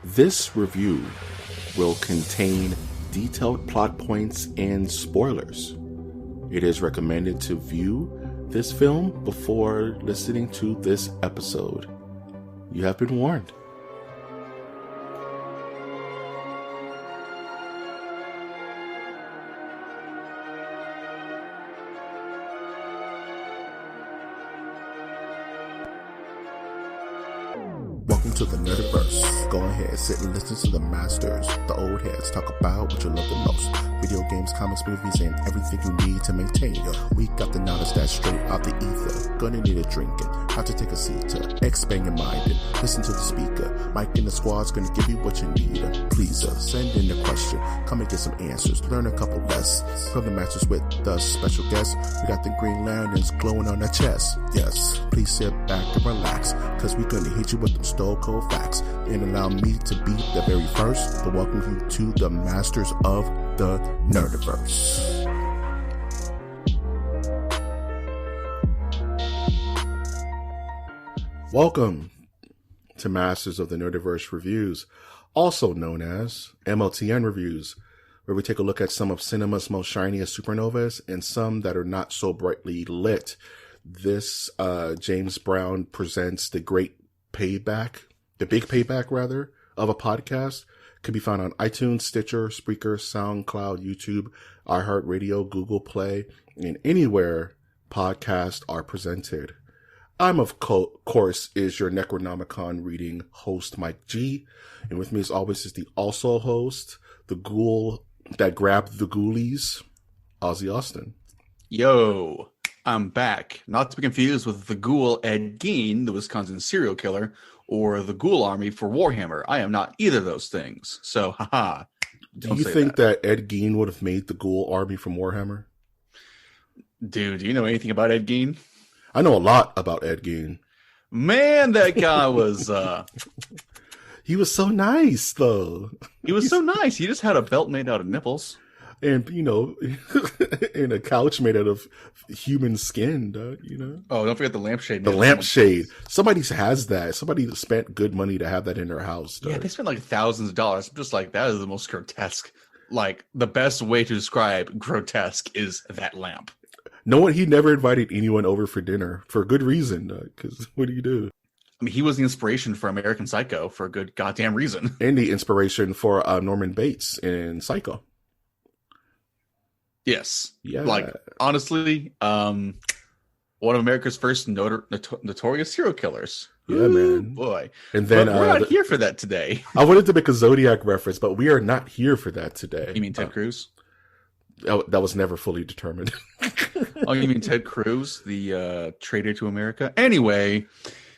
This review will contain detailed plot points and spoilers. It is recommended to view this film before listening to this episode. You have been warned. Welcome to the Nerdiverse. Go ahead, sit and listen to the masters, the old heads, talk about what you love the most. Video games, comics, movies, and everything you need to maintain. We got the knowledge that's straight out the ether. Gonna need a drink and have to take a seat to expand your mind and listen to the speaker. Mike and the squad's gonna give you what you need. Please send in the question, come and get some answers, learn a couple lessons from the masters with the special guests. We got the Green Lanterns glowing on their chest. Yes, please sit back and relax, cause we're gonna hit you with them stone cold facts. And allow me to be the very first to welcome you to the masters of the Nerdiverse. Welcome to Masters of the Nerdiverse Reviews, also known as MOTN Reviews, where we take a look at some of cinema's most shiniest supernovas and some that are not so brightly lit. This James Brown presents the big payback of a podcast. Could be found on iTunes, Stitcher, Spreaker, SoundCloud, YouTube, iHeartRadio, Google Play, and anywhere podcasts are presented. I'm, of course, is your Necronomicon reading host, Mike G. And with me, as always, is the also host, the ghoul that grabbed the ghoulies, Ozzy Austin. Yo, I'm back. Not to be confused with the ghoul Ed Gein, the Wisconsin serial killer, or the Ghoul Army for Warhammer. I am not either of those things. So, haha. Do you think that Ed Gein would have made the Ghoul Army from Warhammer? Dude, do you know anything about Ed Gein? I know a lot about Ed Gein. Man, that guy was... He was so nice, though. He was so nice. He just had a belt made out of nipples. And, and a couch made out of human skin, Oh, don't forget the lampshade. The lampshade. Somebody has that. Somebody spent good money to have that in their house. Yeah, they spent like thousands of dollars. I'm just like, that is the most grotesque. Like, the best way to describe grotesque is that lamp. He never invited anyone over for dinner for a good reason, because what do you do? I mean, he was the inspiration for American Psycho for a good goddamn reason. And the inspiration for Norman Bates in Psycho. Yes. Yeah. Like, honestly, one of America's first notorious serial killers. Yeah, man. Boy. And then but we're not here for that today. I wanted to make a Zodiac reference, but we are not here for that today. You mean Ted Cruz? That was never fully determined. Oh, you mean Ted Cruz, the traitor to America? Anyway,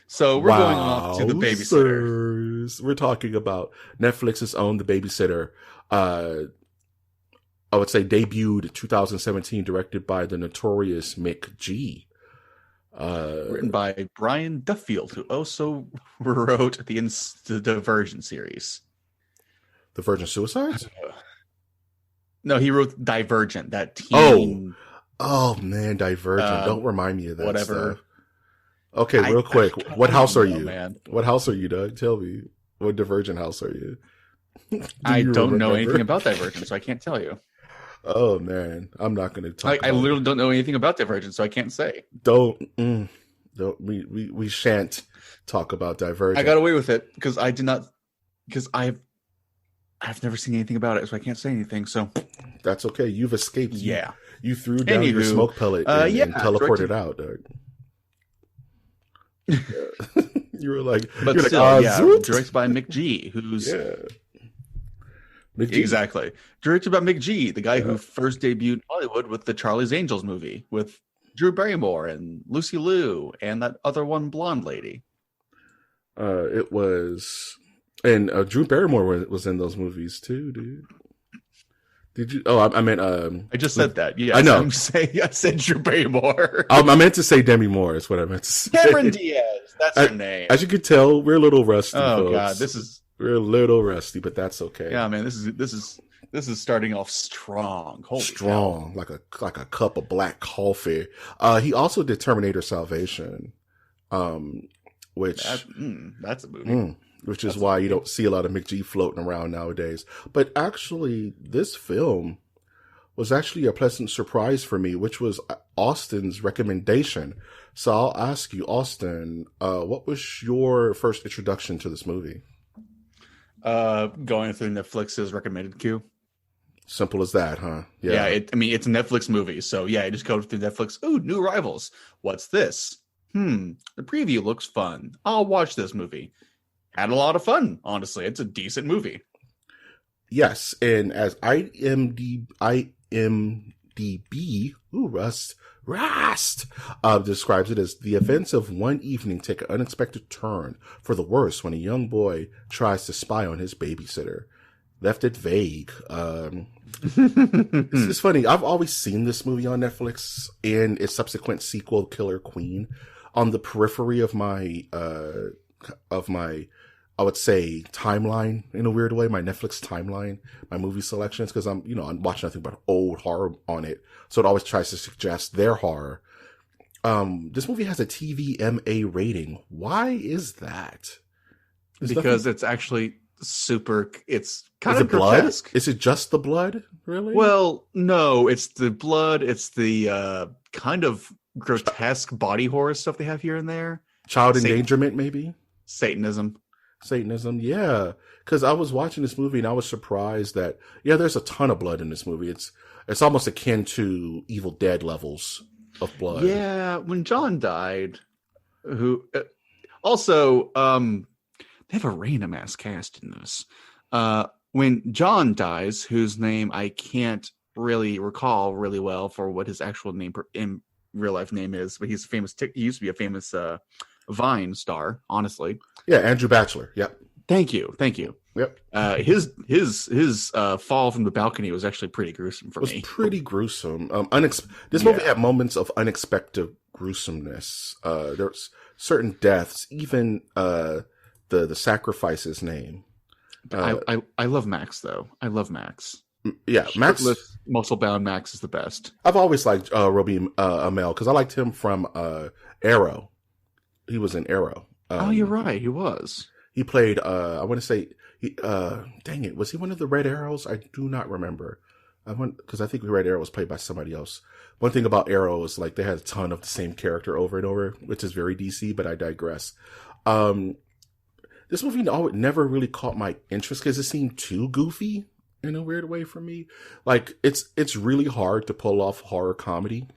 so we're going off to The Babysitter. Sirs. We're talking about Netflix's own The Babysitter. I would say debuted 2017, directed by the notorious Mick G. Written by Brian Duffield, who also wrote the Divergent series. The Virgin Suicides? No, he wrote Divergent, that teen... Oh man, Divergent. Don't remind me of that whatever. stuff. Okay, real quick. What house are you? Man. What house are you, Doug? Tell me. What Divergent house are you? I don't know anything about Divergent, so I can't tell you. Oh man, I'm not going to talk. I literally don't know anything about Divergent, so I can't say. We shan't talk about Divergent. I got away with it because I've never seen anything about it, so I can't say anything. So that's okay. You've escaped. Yeah, you threw down your smoke pellet and teleported out, Doug. You were like, directed by Mick G, who's Mick G. Exactly. Directed by Mick G, the guy who first debuted in Hollywood with the Charlie's Angels movie with Drew Barrymore and Lucy Liu and that other one blonde lady. It was, and Drew Barrymore was in those movies too, dude. Did you? Oh, I meant. I just said that. Yeah, I know. I'm saying I said Drew Barrymore. I meant to say Demi Moore. Is what I meant to say. Cameron Diaz. That's her name. As you can tell, we're a little rusty. Oh folks. God, we're a little rusty, but that's okay. Yeah, man, this is starting off strong. Holy strong, cow. like a cup of black coffee. He also did Terminator Salvation, which that's a movie. which is why you don't see a lot of McG floating around nowadays. But actually, this film was actually a pleasant surprise for me, which was Austin's recommendation. So I'll ask you, Austin, what was your first introduction to this movie? Going through Netflix's recommended queue. Simple as that, huh? Yeah. It's a Netflix movie. So yeah, I just go through Netflix. Ooh, new arrivals. What's this? The preview looks fun. I'll watch this movie. Had a lot of fun, honestly. It's a decent movie. Yes, and as IMDb, Rust, describes it as the events of one evening take an unexpected turn for the worse when a young boy tries to spy on his babysitter. Left it vague. It's funny. I've always seen this movie on Netflix and its subsequent sequel, Killer Queen, on the periphery of my, I would say, timeline in a weird way, my Netflix timeline, my movie selections, because I'm watching nothing but old horror on it. So it always tries to suggest their horror. This movie has a TVMA rating. Why is that? Because it's actually super, it's kind of grotesque. Blood? Is it just the blood, really? Well, no, it's the blood. It's the kind of grotesque body horror stuff they have here and there. Child endangerment, maybe? Satanism, yeah. Because I was watching this movie and I was surprised that, there's a ton of blood in this movie. It's almost akin to Evil Dead levels of blood. Yeah, when John died, who also they have a random ass cast in this. When John dies, whose name I can't really recall really well for what his actual name in real life name is, but he's famous. He used to be a famous Vine star, honestly. Yeah, Andrew Bachelor. Yep. Thank you. Yep. His fall from the balcony was actually pretty gruesome for me. It was pretty gruesome. This movie had moments of unexpected gruesomeness. There's certain deaths, even the sacrifice's name. I love Max though. I love Max. Yeah, Max. Muscle bound Max is the best. I've always liked Robbie Amell because I liked him from Arrow. He was in Arrow. Oh, you're right. He was. He played, I want to say, dang it, was he one of the Red Arrows? I do not remember. Because I think Red Arrow was played by somebody else. One thing about Arrow is like they had a ton of the same character over and over, which is very DC, but I digress. This movie never really caught my interest because it seemed too goofy in a weird way for me. Like, it's really hard to pull off horror comedy.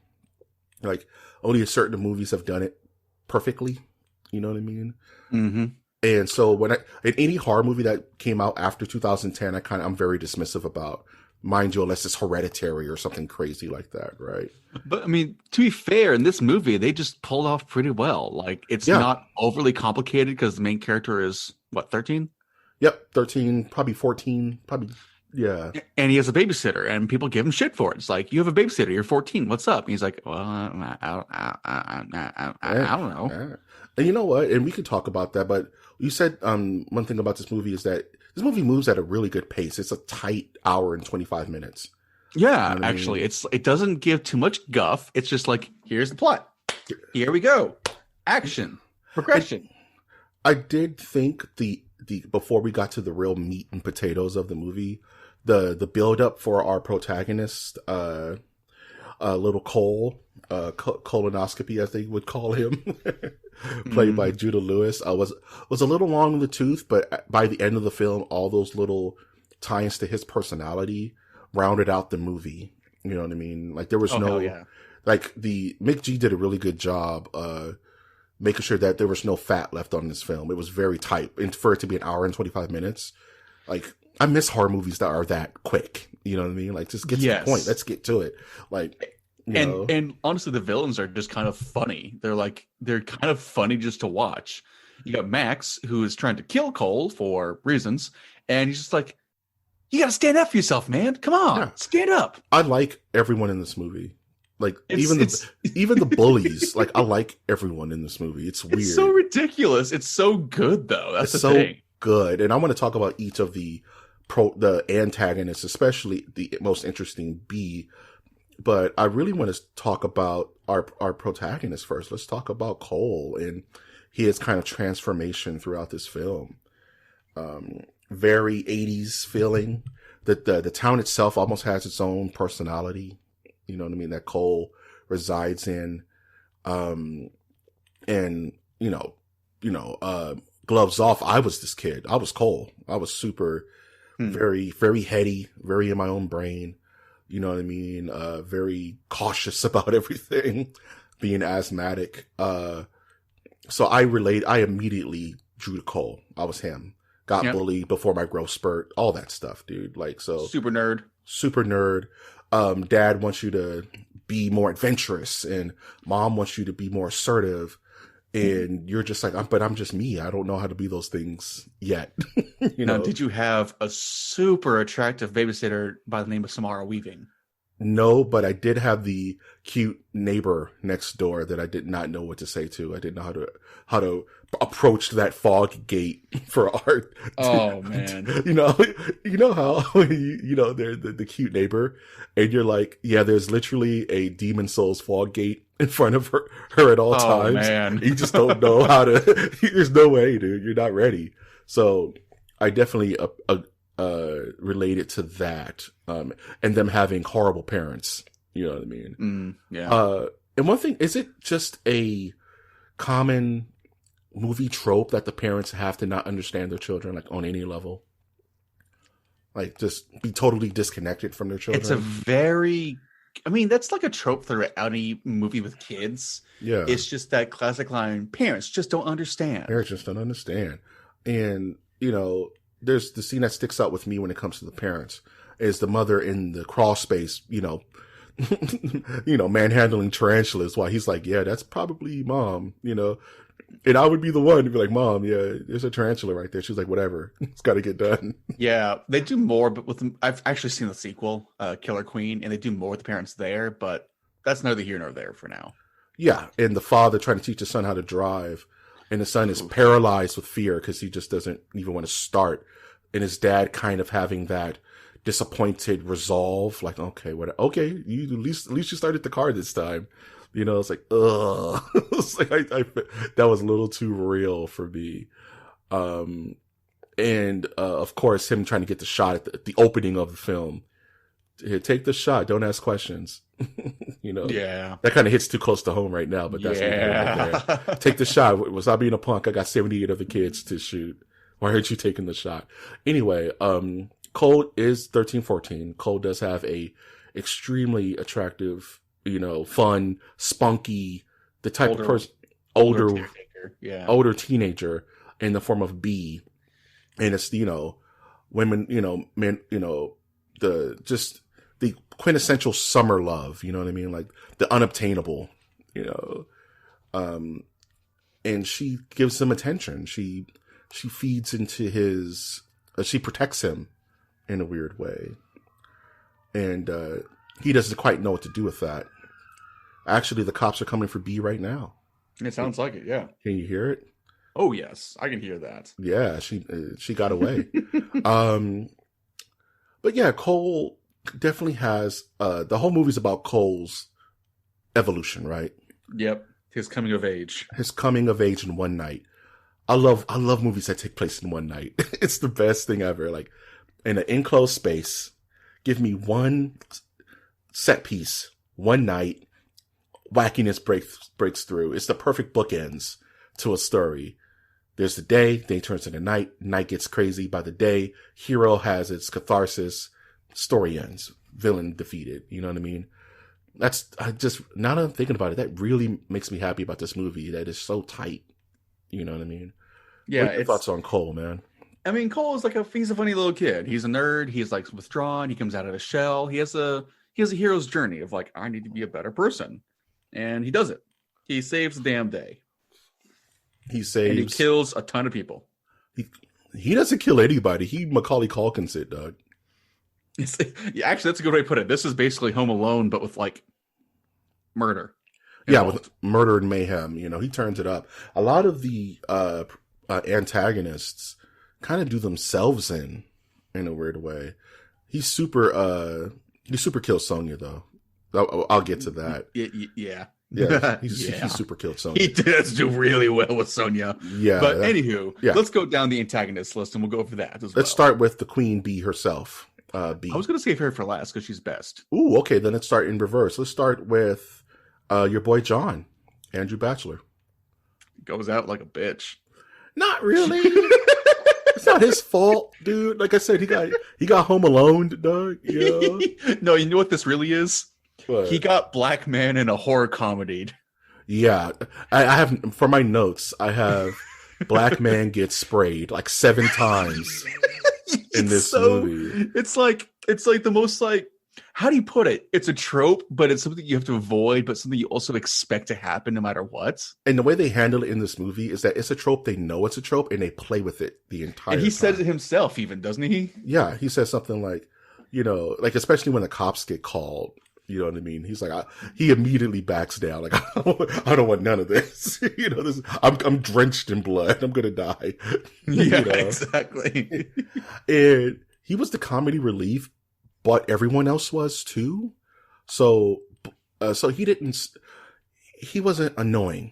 Like, only certain movies have done it perfectly. You know what I mean? Mm-hmm. And so in any horror movie that came out after 2010, I'm very dismissive about, mind you, unless it's Hereditary or something crazy like that, right? But I mean, to be fair, in this movie, they just pulled off pretty well. Like, it's not overly complicated because the main character is what, 13? Yep, 13, probably 14, probably. Yeah. And he has a babysitter, and people give him shit for it. It's like, you have a babysitter, you're 14, what's up? And he's like, well, I don't know. And you know what? And we can talk about that, but you said one thing about this movie is that this movie moves at a really good pace. It's a tight hour and 25 minutes. Yeah, you know actually. I mean? It doesn't give too much guff. It's just like, here's the plot. Here we go. Action. Progression. I did think the before we got to the real meat and potatoes of the movie, the build up for our protagonist, little Cole, colonoscopy as they would call him, played by Judah Lewis, was a little long in the tooth, but by the end of the film, all those little tie-ins to his personality rounded out the movie. You know what I mean? Like there was like Mick G did a really good job, making sure that there was no fat left on this film. It was very tight, and for it to be an hour and 25 minutes, like I miss horror movies that are that quick. You know what I mean? Like just get to the point. Let's get to it. Like. And honestly, the villains are just kind of funny. They're kind of funny just to watch. You got Max, who is trying to kill Cole for reasons, and he's just like, you got to stand up for yourself, man. Come on, stand up. I like everyone in this movie. Like even the bullies. Like I like everyone in this movie. It's weird. It's so ridiculous. It's so good though. That's the thing. Good. And I want to talk about each of the antagonists, especially the most interesting B. But I really want to talk about our protagonist first. Let's talk about Cole and his kind of transformation throughout this film. very 80s feeling. The town itself almost has its own personality. You know what I mean? That Cole resides in. And, gloves off, I was this kid. I was Cole. I was super, very, very heady, very in my own brain. You know what I mean? Very cautious about everything, being asthmatic. So I immediately drew to Cole. I was him. Got bullied before my growth spurt, all that stuff, dude. Like, so. Super nerd. Dad wants you to be more adventurous, and mom wants you to be more assertive. And you're just like, but I'm just me. I don't know how to be those things yet. Now, did you have a super attractive babysitter by the name of Samara Weaving? No, but I did have the cute neighbor next door that I did not know what to say to. I didn't know how to approach that fog gate for art. Oh man. You know how, they're the cute neighbor, and you're like, yeah, there's literally a Demon Souls fog gate in front of her at all times. Man. You just don't know how to, there's no way, dude. You're not ready. So I definitely, related to that, and them having horrible parents. You know what I mean? Yeah. And one thing, is it just a common movie trope that the parents have to not understand their children, like on any level? Like just be totally disconnected from their children? That's like a trope throughout any movie with kids. Yeah. It's just that classic line, parents just don't understand. Parents just don't understand. And, there's the scene that sticks out with me when it comes to the parents is the mother in the crawl space, manhandling tarantulas while he's like, yeah, that's probably mom, and I would be the one to be like, mom, yeah, there's a tarantula right there. She's like, whatever, it's got to get done. Yeah, they do more, but I've actually seen the sequel, Killer Queen, and they do more with the parents there, but that's neither here nor there for now. Yeah, and the father trying to teach his son how to drive. And the son is paralyzed with fear because he just doesn't even want to start. And his dad kind of having that disappointed resolve, like, okay, you at least you started the car this time. It's like, ugh. It's like that was a little too real for me. Of course, him trying to get the shot at the opening of the film. Here, take the shot. Don't ask questions. Yeah, that kind of hits too close to home right now, but that's right there. Take the shot. Was I being a punk? I got 78 other kids to shoot. Why aren't you taking the shot? Anyway, Cole is 13, 14. Cole does have a extremely attractive, fun, spunky, the type of person, older teenager in the form of B. And it's, women, men, the quintessential summer love, you know what I mean? Like the unobtainable, and she gives him attention. She feeds into she protects him in a weird way. And, he doesn't quite know what to do with that. Actually, the cops are coming for B right now. It sounds like it. Yeah. Can you hear it? Oh yes. I can hear that. Yeah. She got away. But yeah, Cole definitely has, the whole movie's about Cole's evolution, right? Yep. His coming of age. His coming of age in one night. I love movies that take place in one night. It's the best thing ever. Like in an enclosed space, give me one set piece, one night, wackiness breaks through. It's the perfect bookends to a story. There's the day, then it turns into night gets crazy. By the day, hero has its catharsis, story ends, villain defeated. You know what I mean? Now that I'm thinking about it, that really makes me happy about this movie. That is so tight. You know what I mean? Yeah. What are your thoughts on Cole, man? I mean, Cole is he's a funny little kid. He's a nerd. He's like withdrawn. He comes out of his shell. He has a hero's journey of like, I need to be a better person. And he does it. He saves the damn day. And he kills a ton of people. He doesn't kill anybody. He Macaulay Culkins it, Doug. Actually, that's a good way to put it. This is basically Home Alone, but with like murder. Yeah, with murder and mayhem. He turns it up. A lot of the antagonists kind of do themselves in a weird way. He super kills Sonya though. I'll get to that. Yeah. Yeah, he super killed Sonya. He does do really well with Sonya. Yeah. But anywho, let's go down the antagonist list and we'll go over that as well. Let's start with the Queen Bee herself. Bee. I was going to save her for last because she's best. Ooh, okay. Then let's start in reverse. Let's start with your boy John, Andrew Bachelor. Goes out like a bitch. Not really. It's not his fault, dude. Like I said, he got Home Alone, dog. Yeah. No, you know what this really is? What? He got black man in a horror comedy. Yeah, I have for my notes. I have black man gets sprayed like 7 times in this movie. It's like the most like, how do you put it? It's a trope, but it's something you have to avoid, but something you also expect to happen no matter what. And the way they handle it in this movie is that it's a trope. They know it's a trope, and they play with it the entire time. And he says it himself, even, doesn't he? Yeah, he says something like, like especially when the cops get called. You know what I mean? He's like, he immediately backs down. Like, I don't want none of this. I'm drenched in blood. I'm gonna die. Yeah, exactly. And he was the comedy relief, but everyone else was too. So he wasn't annoying,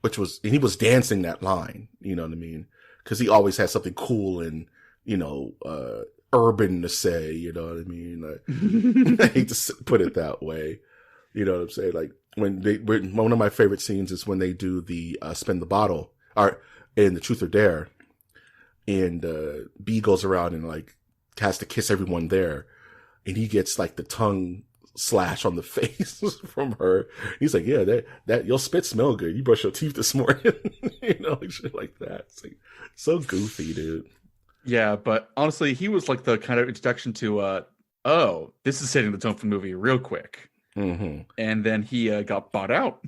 and he was dancing that line. You know what I mean? Because he always had something cool and urban to say, you know what I mean? Like, I hate to put it that way. You know what I'm saying? Like one of my favorite scenes is when they do the spin the bottle or in the Truth or Dare, and B goes around and like has to kiss everyone there, and he gets like the tongue slash on the face from her. He's like, yeah, that your spit smell good. You brushed your teeth this morning, like shit like that. It's like so goofy, dude. Yeah, but honestly, he was like the kind of introduction to, this is setting the tone for the movie real quick. Mm-hmm. And then he got bought out.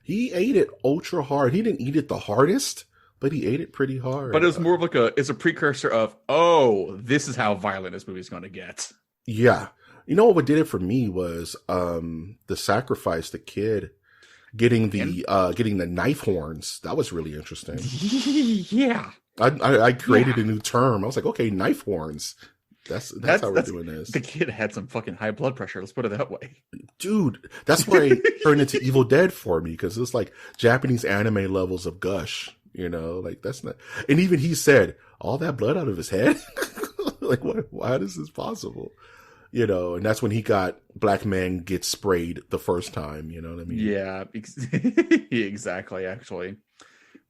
He ate it ultra hard. He didn't eat it the hardest, but he ate it pretty hard. But it was more of like it's a precursor of, this is how violent this movie's going to get. Yeah. You know what did it for me was the sacrifice, the kid getting the knife horns. That was really interesting. Yeah. I created a new term. I was like, okay, knife horns. That's how we're doing this. The kid had some fucking high blood pressure. Let's put it that way. Dude, that's why it turned into Evil Dead for me, because it's like Japanese anime levels of gush, like that's not, and even he said, all that blood out of his head? Like, why is this possible? And that's when he got black man gets sprayed the first time, you know what I mean? Yeah, exactly, actually.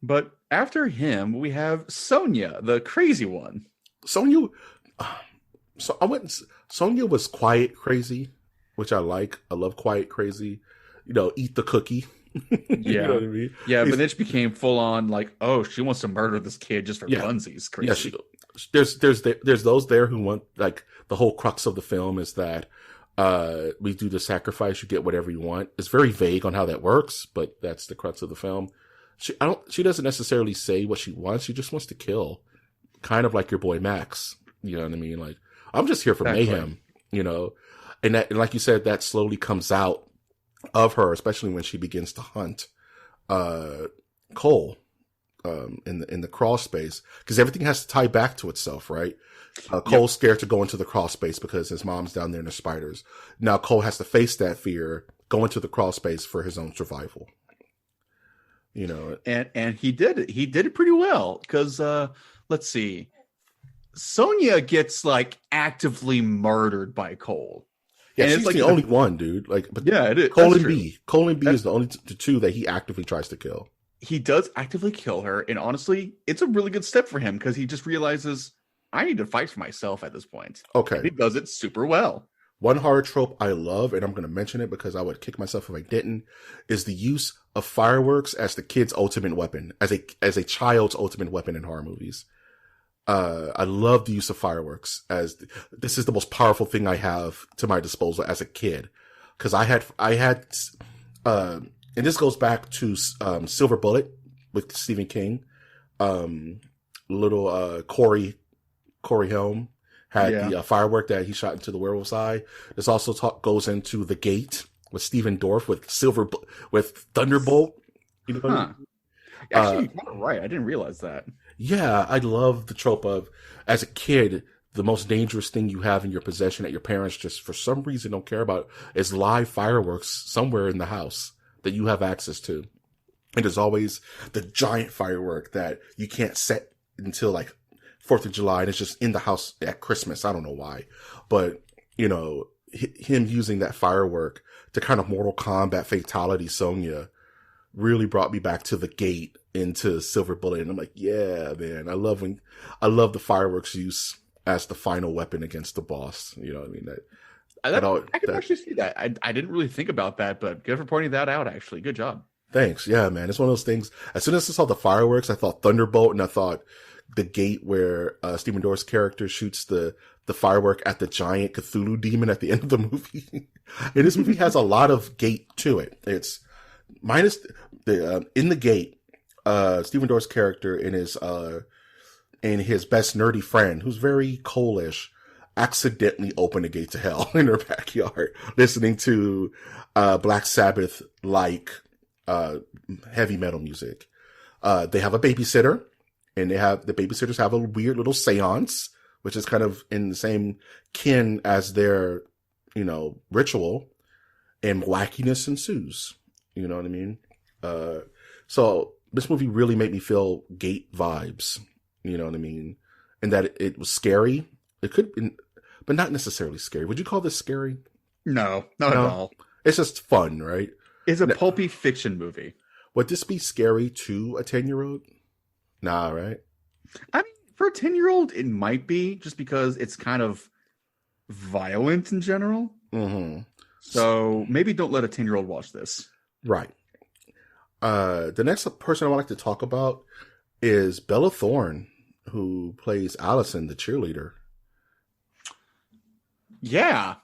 But after him, we have Sonya, the crazy one. Sonya was quiet crazy, which I like. I love quiet crazy. Eat the cookie. Yeah. You know what I mean? Yeah, but then she became full on like, she wants to murder this kid just for funsies. Crazy. Yeah, there's those there who want, like, the whole crux of the film is that we do the sacrifice, you get whatever you want. It's very vague on how that works, but that's the crux of the film. She doesn't necessarily say what she wants. She just wants to kill, kind of like your boy Max. You know what I mean? Like, I'm just here for mayhem, and like you said, that slowly comes out of her, especially when she begins to hunt, Cole, in the crawl space, because everything has to tie back to itself, right? Cole's scared to go into the crawl space because his mom's down there in the spiders. Now Cole has to face that fear, go into the crawl space for his own survival. And he did it. He did it pretty well because let's see, Sonya gets like actively murdered by Cole. Yeah, and she's it's like the only one, dude. Like, but yeah, it is. Cole and B is the only two that he actively tries to kill. He does actively kill her, and honestly, it's a really good step for him because he just realizes I need to fight for myself at this point. Okay, and he does it super well. One horror trope I love, and I'm going to mention it because I would kick myself if I didn't, is the use of fireworks as the kid's ultimate weapon, as a child's ultimate weapon in horror movies. I love the use of fireworks this is the most powerful thing I have to my disposal as a kid. Cause I had, and this goes back to, Silver Bullet with Stephen King. Corey Helm had the firework that he shot into the werewolf's eye. This also goes into The Gate with Stephen Dorff with Thunderbolt. You know what I mean? Actually, you're right. I didn't realize that. Yeah, I love the trope of, as a kid, the most dangerous thing you have in your possession that your parents just for some reason don't care about is live fireworks somewhere in the house. that you have access to. And there's always the giant firework that you can't set until like 4th of July, and it's just in the house at Christmas. I don't know why, but you know, him using that firework to kind of Mortal Kombat fatality Sonya really brought me back to the gate into Silver Bullet. And I'm like, yeah, man, I love the fireworks use as the final weapon against the boss. You know what I mean? I can actually see that. I didn't really think about that, but good for pointing that out, actually. Good job. Thanks. Yeah, man. It's one of those things. As soon as I saw the fireworks, I thought Thunderbolt, and I thought the gate where Stephen Dorff's character shoots the firework at the giant Cthulhu demon at the end of the movie. And this movie has a lot of gate to it. It's minus the in the gate, Stephen Dorff's character and his best nerdy friend, who's very coalish, accidentally open a gate to hell in their backyard, listening to Black Sabbath like heavy metal music. They have a babysitter, and the babysitters have a weird little seance, which is kind of in the same kin as their, you know, ritual, and wackiness ensues. You know what I mean? So this movie really made me feel gate vibes. You know what I mean? And that it was scary. It could be, but not necessarily scary. Would you call this scary? No, not at all. It's just fun, right? It's a pulpy fiction movie. Would this be scary to a 10-year-old? Nah, right? I mean, for a 10-year-old, it might be, just because it's kind of violent in general. Mm-hmm. So maybe don't let a 10-year-old watch this. Right. The next person I would like to talk about is Bella Thorne, who plays Allison, the cheerleader. Yeah.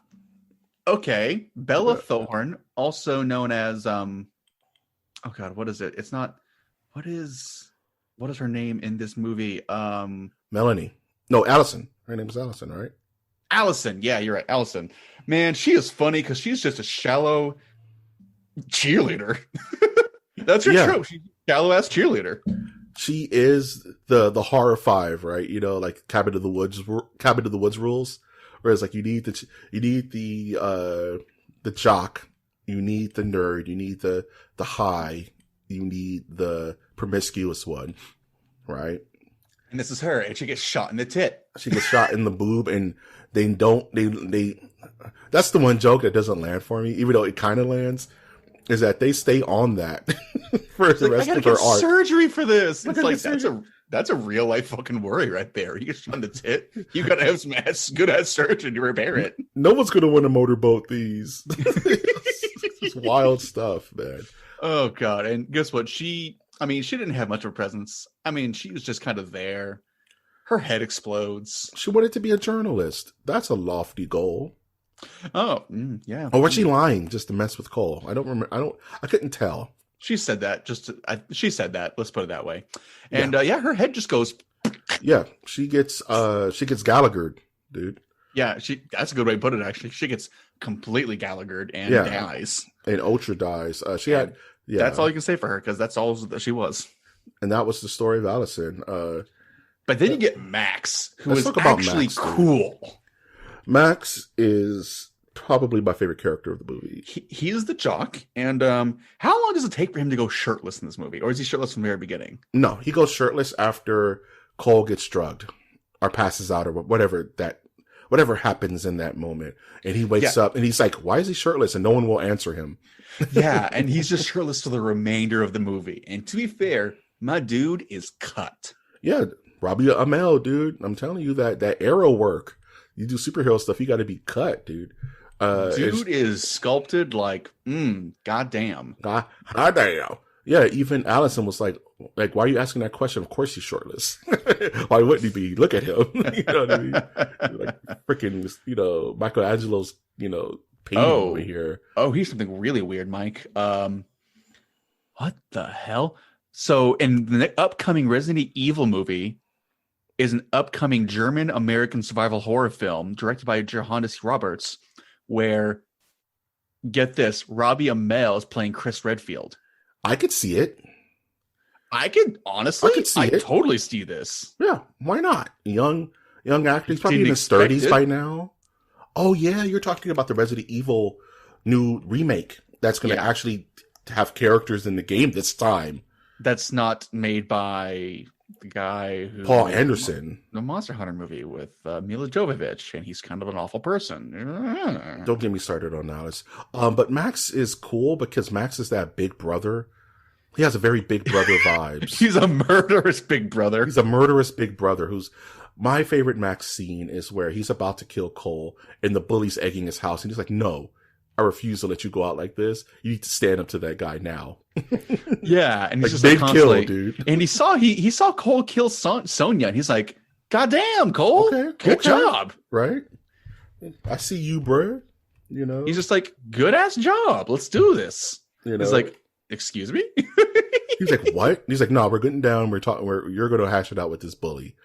Okay. Bella Thorne, also known as oh god, what is it? It's not what is her name in this movie? Melanie. No, Allison. Her name is Allison, right? Allison. Yeah, you're right. Allison. Man, she is funny because she's just a shallow cheerleader. That's her trope. She's a shallow ass cheerleader. She is the horror five, right? You know, like Cabin in the Woods rules. Whereas like you need the jock, you need the nerd, you need the high, you need the promiscuous one, right? And this is her, and she gets shot in the tit. She gets shot in the boob, and they that's the one joke that doesn't land for me, even though it kind of lands, is that they stay on that for the rest of her arc. Surgery for this. It's like that's a real life fucking worry right there. You get shot in the tit, you gotta have some good ass surgeon to repair it. No one's gonna want to motorboat these. It's wild stuff, man. Oh god! And guess what? She didn't have much of a presence. I mean, she was just kind of there. Her head explodes. She wanted to be a journalist. That's a lofty goal. Oh, yeah. Or was she lying just to mess with Cole? I don't remember. I couldn't tell. She said that. She said that. Let's put it that way. And her head just goes. Yeah, she gets Gallaghered, dude. Yeah, that's a good way to put it. Actually, she gets completely Gallaghered and dies. And Ultra dies. That's all you can say for her, because that's all that she was. And that was the story of Allison. But then you get Max, who is actually Max, cool. Max is probably my favorite character of the movie. He's the jock. And how long does it take for him to go shirtless in this movie? Or is he shirtless from the very beginning? No, he goes shirtless after Cole gets drugged or passes out or whatever happens in that moment. And he wakes up and he's like, why is he shirtless? And no one will answer him. Yeah, and he's just shirtless for the remainder of the movie. And to be fair, my dude is cut. Yeah, Robbie Amell, dude. I'm telling you that arrow work. You do superhero stuff, you got to be cut, dude. Dude is sculpted like, goddamn. Goddamn. Yeah, even Allison was like, why are you asking that question? Of course he's shirtless. Why wouldn't he be? Look at him. You know what I mean? Like freaking, Michelangelo's, painting over here. Oh, here's something really weird, Mike. What the hell? So in the upcoming Resident Evil movie is an upcoming German-American survival horror film directed by Johannes Roberts, where, get this, Robbie Amell is playing Chris Redfield. I could see it. I totally see this. Yeah, why not? Young actor. He's probably in his 30s by now. Oh yeah, you're talking about the Resident Evil new remake that's going to actually have characters in the game this time. That's not made by the guy who Paul Anderson. The Monster Hunter movie with Mila Jovovich, and he's kind of an awful person. Don't get me started on that. But Max is cool because Max is that big brother. He has a very big brother vibes. He's a murderous big brother. He's a murderous big brother who's... My favorite Max scene is where he's about to kill Cole and the bully's egging his house. And he's like, no, I refuse to let you go out like this. You need to stand up to that guy now. Yeah. And he's just big constantly, kill, dude. And he saw Cole kill Sonya. And he's like, God damn, Cole. Good job. Right? I see you, bro. You know? He's just like, good ass job. Let's do this. You know? He's like, excuse me? He's like, what? He's like, no, we're getting down. We're talking. You're going to hash it out with this bully.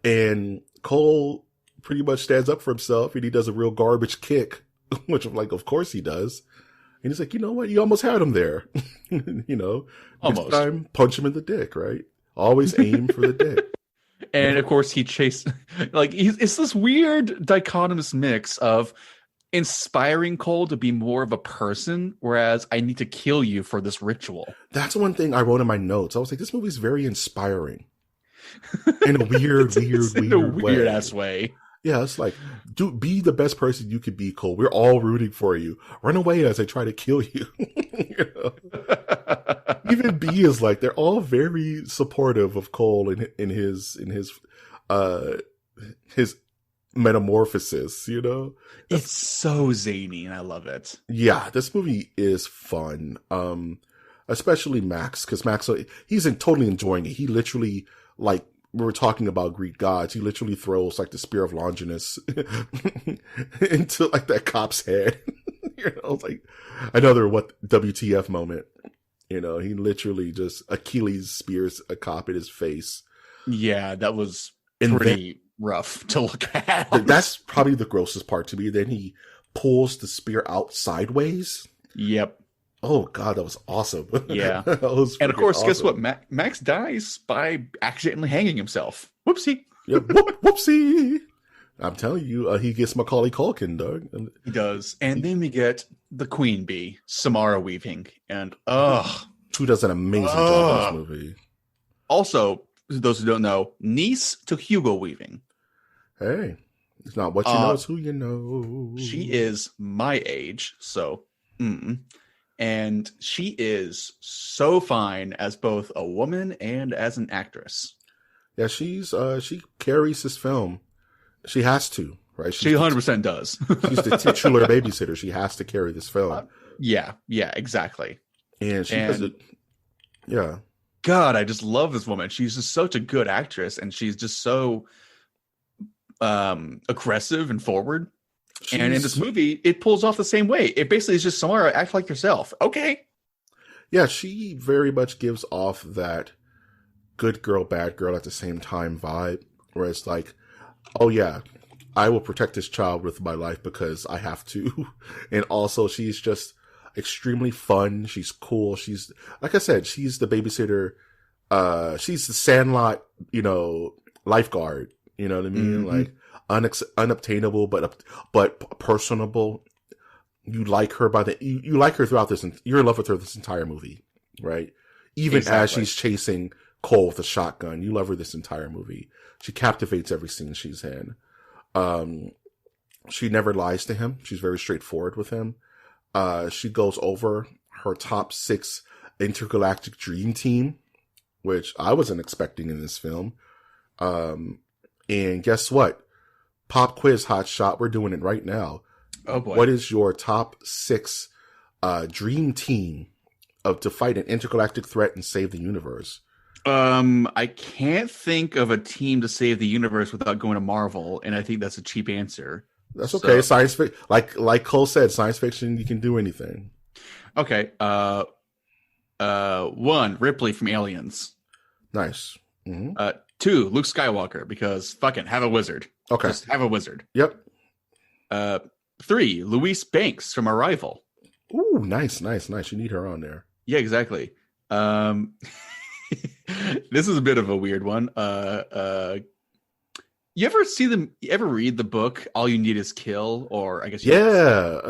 And Cole pretty much stands up for himself, and he does a real garbage kick, which I'm like, of course he does. And he's like, you know what? You almost had him there. You know, almost. Next time, punch him in the dick, right? Always aim for the dick. And of course, he chased, like, it's this weird dichotomous mix of inspiring Cole to be more of a person, whereas I need to kill you for this ritual. That's one thing I wrote in my notes. I was like, this movie's very inspiring. In a weird ass way. Yeah, it's like, dude, be the best person you could be, Cole. We're all rooting for you. Run away as I try to kill you. You know? Even B is like, they're all very supportive of Cole in his metamorphosis, you know? It's so zany and I love it. Yeah, this movie is fun. Especially Max, because Max, he's totally enjoying it. He literally, like, we were talking about Greek gods, he literally throws like the spear of Longinus into like that cop's head. You know, like another WTF moment. You know, he literally just Achilles spears a cop in his face. Yeah, that was pretty rough to look at. That's probably the grossest part to me. Then he pulls the spear out sideways. Yep. Oh God, that was awesome. Yeah. And of course, awesome. Guess what? Max dies by accidentally hanging himself. Whoopsie. Yeah, whoopsie. I'm telling you, he gets Macaulay Culkin, dog. He does. And then we get the Queen Bee, Samara Weaving. And who does an amazing job in this movie. Also, those who don't know, niece to Hugo Weaving. Hey, it's not what you know, it's who you know. She is my age, so and she is so fine as both a woman and as an actress. Yeah, she carries this film. She has to, right? She 100% does. She's the titular babysitter. She has to carry this film. Yeah, exactly. And she does it. Yeah. God, I just love this woman. She's just such a good actress, and she's just so aggressive and forward. And in this movie, it pulls off the same way. It basically is just Samara, act like yourself. Okay. Yeah, she very much gives off that good girl, bad girl at the same time vibe, where it's like, oh yeah, I will protect this child with my life because I have to. And also she's just extremely fun. She's cool. She's, like I said, she's the babysitter. She's the Sandlot, you know, lifeguard. You know what I mean? Mm-hmm. Like unobtainable, but personable. You like her you like her throughout this. You're in love with her this entire movie, right? Even as she's chasing Cole with a shotgun, you love her this entire movie. She captivates every scene she's in. She never lies to him. She's very straightforward with him. She goes over her top 6 intergalactic dream team, which I wasn't expecting in this film. And guess what? Pop quiz hot shot. We're doing it right now. Oh boy. What is your top 6 dream team to fight an intergalactic threat and save the universe? I can't think of a team to save the universe without going to Marvel, and I think that's a cheap answer. That's okay. Science fiction, like Cole said, science fiction, you can do anything. Okay. 1, Ripley from Aliens. Nice. Mm-hmm. 2, Luke Skywalker, because fucking have a wizard. Okay. Just have a wizard. Yep. 3, Louise Banks from Arrival. Ooh, nice. You need her on there. Yeah, exactly. This is a bit of a weird one. You ever read the book All You Need Is Kill? Or I guess yeah.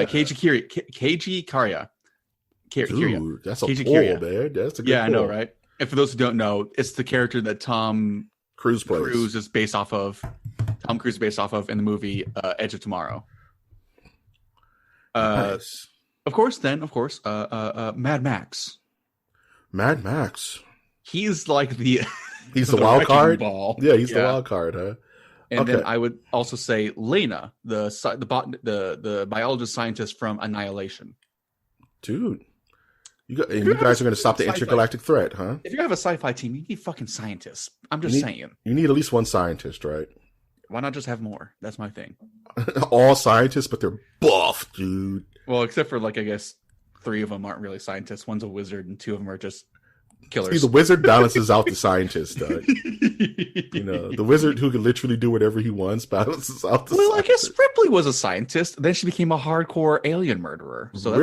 Keiji Karya. Dude, that's a Keiji pull, Kiryu. man. That's a good Yeah, I know, pull. right? And for those who don't know, it's the character that Tom Cruise plays. Cruise is based off of. Tom Cruise is based off of in the movie Edge of Tomorrow. Nice. Of course, Mad Max. Mad Max. He's like the He's the wild card. Ball. Yeah, he's the wild card, huh? And then I would also say Lena, the biologist scientist from Annihilation. Dude, you guys are going to stop the intergalactic threat, huh? If you have a sci-fi team, you need fucking scientists. I'm just saying. You need at least one scientist, right? Why not just have more? That's my thing. All scientists, but they're buff, dude. Well, except for I guess 3 of them aren't really scientists. One's a wizard, and 2 of them are just killers. See, the wizard balances out the scientist, Doug. The wizard who can literally do whatever he wants balances out the scientist. I guess Ripley was a scientist. Then she became a hardcore alien murderer. So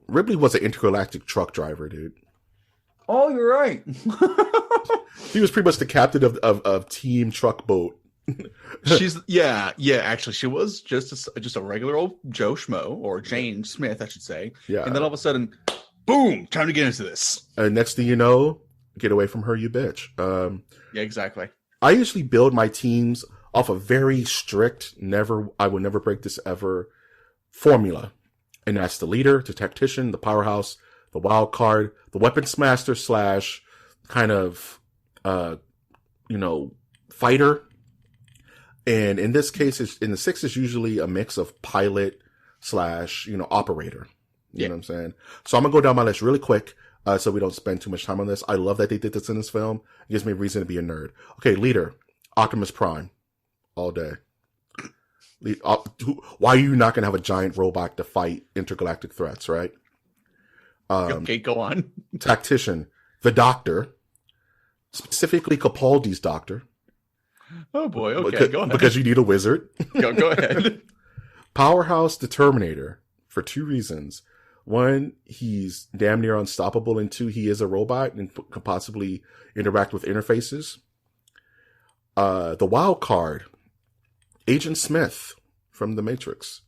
Ripley was an intergalactic truck driver, dude. Oh, you're right. He was pretty much the captain of Team Truck Boat. Actually, she was just a regular old Joe Schmo, or Jane Smith, I should say. Yeah. And then all of a sudden, boom, time to get into this. And next thing you know, get away from her, you bitch. Yeah, exactly. I usually build my teams off a very strict, I will never break this ever formula. And that's the leader, the tactician, the powerhouse, the wild card, the weapons master / kind of, fighter. And in this case, in the 6, it's usually a mix of pilot / operator. You know what I'm saying? So I'm going to go down my list really quick, so we don't spend too much time on this. I love that they did this in this film. It gives me a reason to be a nerd. Okay, leader, Optimus Prime. All day. Why are you not going to have a giant robot to fight intergalactic threats, right? Okay, go on. Tactician, the Doctor. Specifically Capaldi's Doctor. Oh boy, okay, go ahead. Because you need a wizard. Go ahead. Powerhouse, the Terminator, for 2 reasons. 1, he's damn near unstoppable, and 2, he is a robot and can possibly interact with interfaces. The wild card, Agent Smith from The Matrix.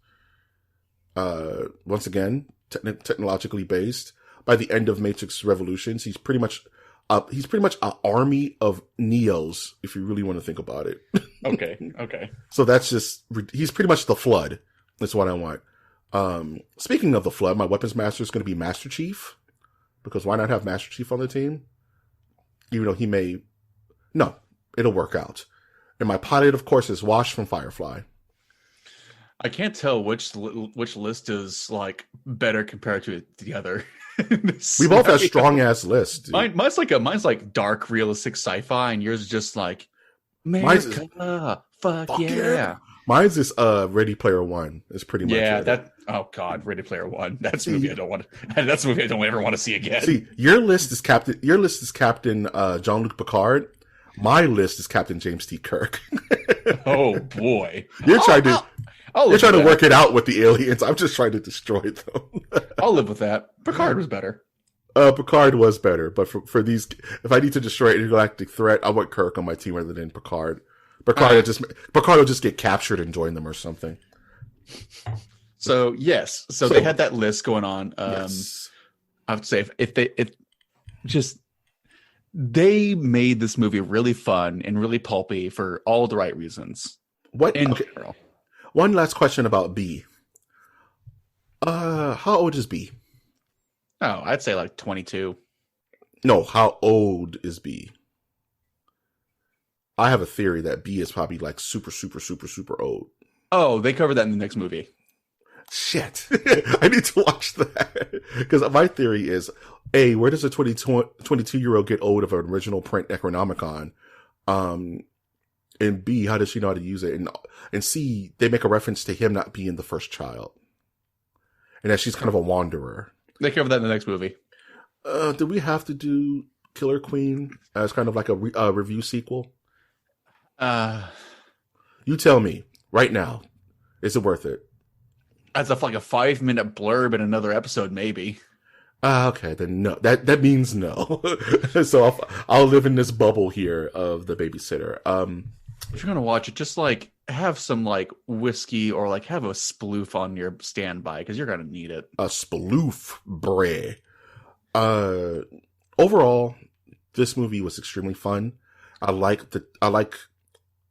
Once again, technologically based. By the end of Matrix Revolutions, he's pretty much an army of Neos, if you really want to think about it. Okay. So he's pretty much the Flood. That's what I want. Speaking of the Flood, my weapons master is going to be Master Chief, because why not have Master Chief on the team? Even though it'll work out. And my pilot, of course, is Wash from Firefly. I can't tell which list is better compared to the other. We both have strong ass lists. Mine's like dark realistic sci-fi, and yours is just like America. Fuck yeah. Mine's is Ready Player One. Is pretty much it. Oh god, Ready Player One. That's a movie I don't want. That's a movie I don't ever want to see again. See, your list is Captain Jean-Luc Picard. My list is Captain James T. Kirk. Oh boy, you're trying to work it out with the aliens. I'm just trying to destroy them. I'll live with that. Picard was better. Picard was better, but for these, if I need to destroy an intergalactic threat, I want Kirk on my team rather than Picard. Picard will just get captured and join them or something. So yes, so they had that list going on. Yes. I would say they made this movie really fun and really pulpy for all the right reasons. General. One last question about B. How old is B? Oh, I'd say 22. No, how old is B? I have a theory that B is probably super, super, super, super old. Oh, they covered that in the next movie. Shit. I need to watch that. Because my theory is, A, where does a 22-year-old get old of an original print Necronomicon? And B, how does she know how to use it? And C, they make a reference to him not being the first child. And that she's kind of a wanderer. They cover that in the next movie. Do we have to do Killer Queen as kind of like a review sequel? You tell me right now. Is it worth it? As a 5-minute blurb in another episode, maybe. Okay, then no. That means no. So I'll live in this bubble here of The Babysitter. If you're gonna watch it, just have some whiskey or have a sploof on your standby because you're gonna need it. A sploof, bre. Overall, this movie was extremely fun. I like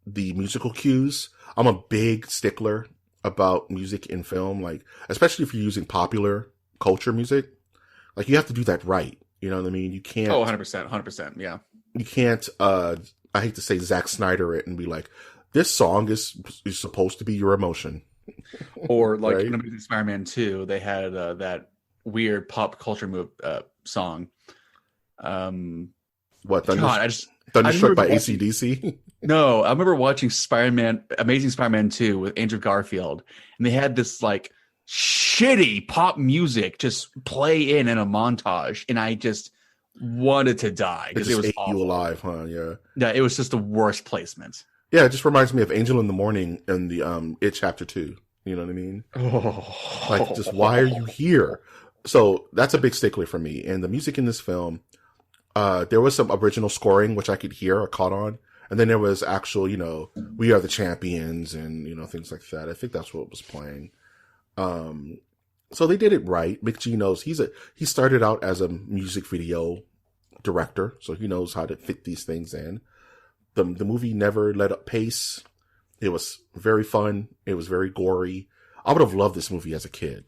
the musical cues. I'm a big stickler about music in film, like, especially if you're using popular culture music. Like, you have to do that right. You know what I mean? You can't. Oh, 100%. 100%. Yeah. You can't, I hate to say Zack Snyder it and be like, this song is supposed to be your emotion. Or like Right? in Amazing Spider-Man 2, they had that weird pop culture song. What? God, Thunderstruck by remember AC/DC? No, I remember watching Amazing Spider-Man 2 with Andrew Garfield, and they had this like shitty pop music just play in a montage, and I just wanted to die It because just it was ate awful. you alive, huh? Yeah. Yeah, it was just the worst placement. Yeah, it just reminds me of Angel in the Morning in the It Chapter 2. You know what I mean? Oh. Like, just why are you here? So that's a big stickler for me. And the music in this film, there was some original scoring, which I could hear or caught on. And then there was actual, We Are the Champions and, things like that. I think that's what was playing. So they did it right. Mick G knows he started out as a music video director. So he knows how to fit these things in. The movie never let up pace. It was very fun. It was very gory. I would have loved this movie as a kid.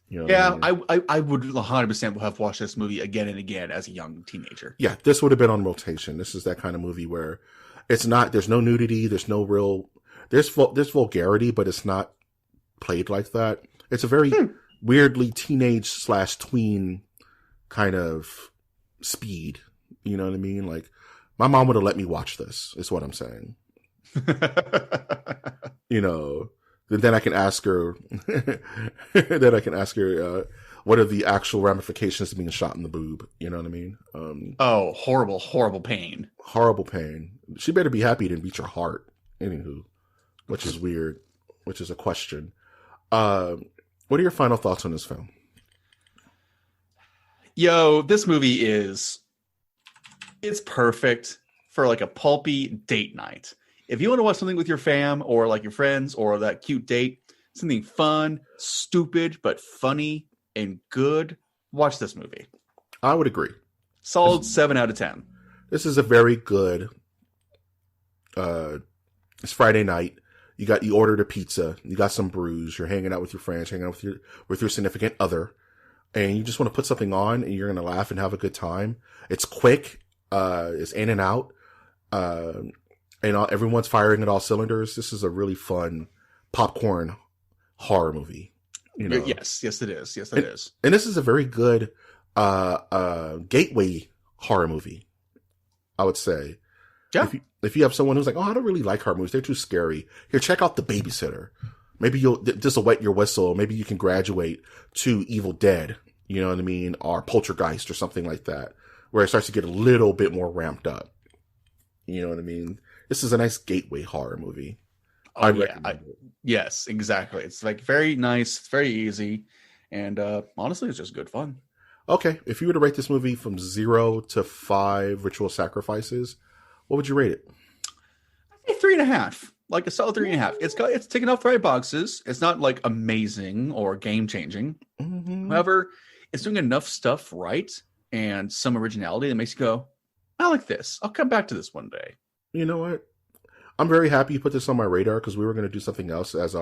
Yeah, I would 100% have watched this movie again and again as a young teenager. Yeah, this would have been on rotation. This is that kind of movie where there's no nudity, there's vulgarity, but it's not played like that. It's a very weirdly teenage/tween kind of speed. You know what I mean? Like, my mom would have let me watch this, is what I'm saying. Then I can ask her, what are the actual ramifications of being shot in the boob? You know what I mean? Oh, horrible, horrible pain. Horrible pain. She better be happy it didn't reach her heart. Anywho, which is weird, which is a question. What are your final thoughts on this film? Yo, this movie it's perfect for like a pulpy date night. If you want to watch something with your fam or like your friends or that cute date, something fun, stupid, but funny and good, watch this movie. I would agree. Solid 7 out of 10. This is a very good, it's Friday night. You ordered a pizza, you got some brews, you're hanging out with your friends, hanging out with your significant other, and you just want to put something on and you're going to laugh and have a good time. It's quick, it's in and out, everyone's firing at all cylinders. This is a really fun popcorn horror movie. Yes, it is. Yes, it is. And this is a very good gateway horror movie, I would say. Yeah. If you have someone who's like, oh, I don't really like horror movies, they're too scary. Here, check out The Babysitter. Maybe this will wet your whistle. Maybe you can graduate to Evil Dead, you know what I mean? Or Poltergeist or something like that, where it starts to get a little bit more ramped up. You know what I mean? This is a nice gateway horror movie. Oh, yes, exactly. It's like very nice, it's very easy, and honestly, it's just good fun. Okay, if you were to rate this movie from 0 to 5 ritual sacrifices, what would you rate it? I'd say 3.5, like a solid 3.5. It's ticking off the right boxes. It's not like amazing or game changing. Mm-hmm. However, it's doing enough stuff right and some originality that makes you go, I like this. I'll come back to this one day. You know what? I'm very happy you put this on my radar because we were going to do something else as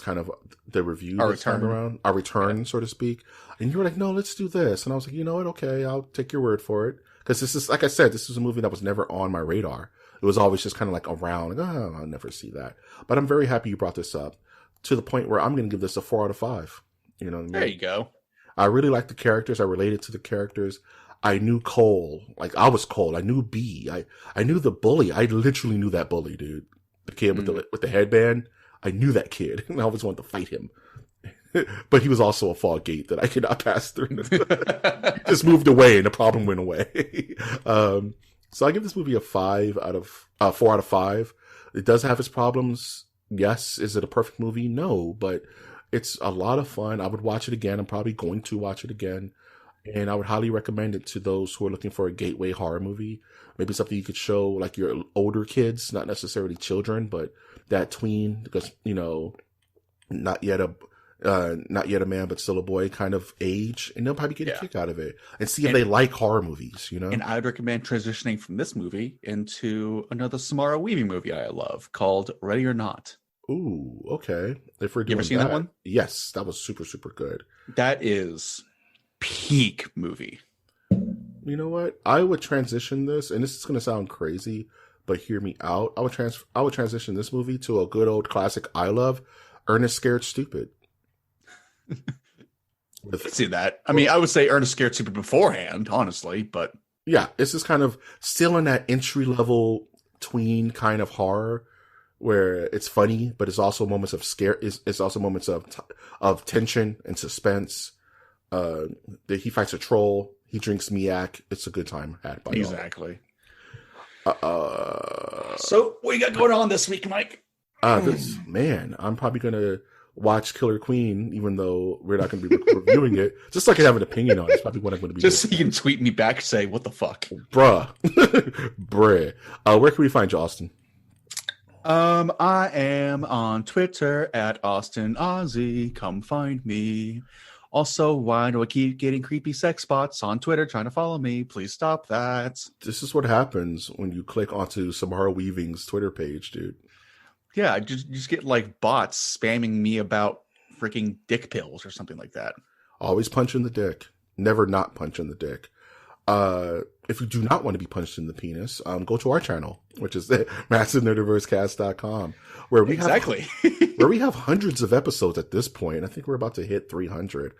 kind of the review this time around, our return, so to speak. And you were like, no, let's do this. And I was like, you know what? Okay, I'll take your word for it. Because this is, like I said, this is a movie that was never on my radar. It was always just kind of like around, like, oh, I'll never see that. But I'm very happy you brought this up to the point where I'm going to give this a 4 out of 5. You know what I mean? There you go. I really like the characters. I related to the characters. I knew Cole. Like, I was Cole. I knew B. I knew the bully. I literally knew that bully, dude. The kid with the headband. I knew that kid. I always wanted to fight him. But he was also a fog gate that I could not pass through. Just moved away and the problem went away. So I give this movie a 4 out of 5. It does have its problems. Yes. Is it a perfect movie? No, but it's a lot of fun. I would watch it again. I'm probably going to watch it again. And I would highly recommend it to those who are looking for a gateway horror movie. Maybe something you could show like your older kids, not necessarily children, but that tween, because, not yet not yet a man but still a boy kind of age, and they'll probably get a kick out of it and see if they like horror movies, you know. And I would recommend transitioning from this movie into another Samara Weaving movie I love called Ready or Not. Ooh, okay. If we're doing you ever seen that one? Yes, that was super, super good. That is peak movie. You know what? I would transition this, and this is going to sound crazy, but hear me out. I would transition this movie to a good old classic I love, Ernest Scared Stupid. I see that. I mean, I would say Ernest Scared Stupid beforehand, honestly, but yeah, it's just kind of still in that entry level tween kind of horror where it's funny, but it's also moments of scare. It's also moments of tension and suspense. He fights a troll. He drinks Miak. It's a good time had by exactly. All. So what you got going on this week, Mike? Man, I'm probably gonna watch Killer Queen, even though we're not going to be reviewing it. Just so I can have an opinion on it. It's probably what I'm going to be just doing. So you can tweet me back and say, what the fuck? Bruh. Bruh. Where can we find you, Austin? I am on Twitter at Austin Ozzy. Come find me. Also, why do I keep getting creepy sex spots on Twitter trying to follow me? Please stop that. This is what happens when you click onto Samara Weaving's Twitter page, dude. Yeah, just get like bots spamming me about freaking dick pills or something like that. Always punch in the dick. Never not punch in the dick. If you do not want to be punched in the penis, go to our channel, which is MassiveNerdiverseCast.com, where we where we have hundreds of episodes at this point. I think we're about to hit 300.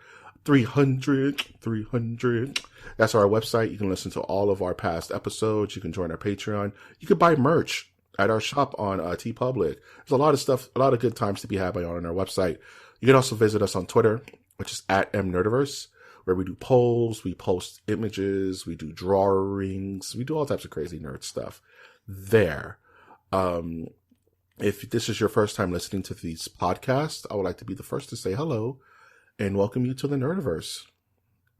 300. That's our website. You can listen to all of our past episodes. You can join our Patreon. You can buy merch at our shop on TeePublic. There's a lot of stuff, a lot of good times to be had on our website. You can also visit us on Twitter, which is at MNerdiverse, where we do polls, we post images, we do drawings, we do all types of crazy nerd stuff there. If this is your first time listening to these podcasts, I would like to be the first to say hello and welcome you to the Nerdiverse.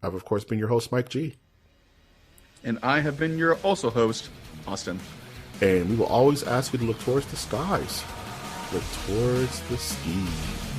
I've, of course, been your host, Mike G. And I have been your also host, Austin. And we will always ask you to look towards the skies. Look towards the skies.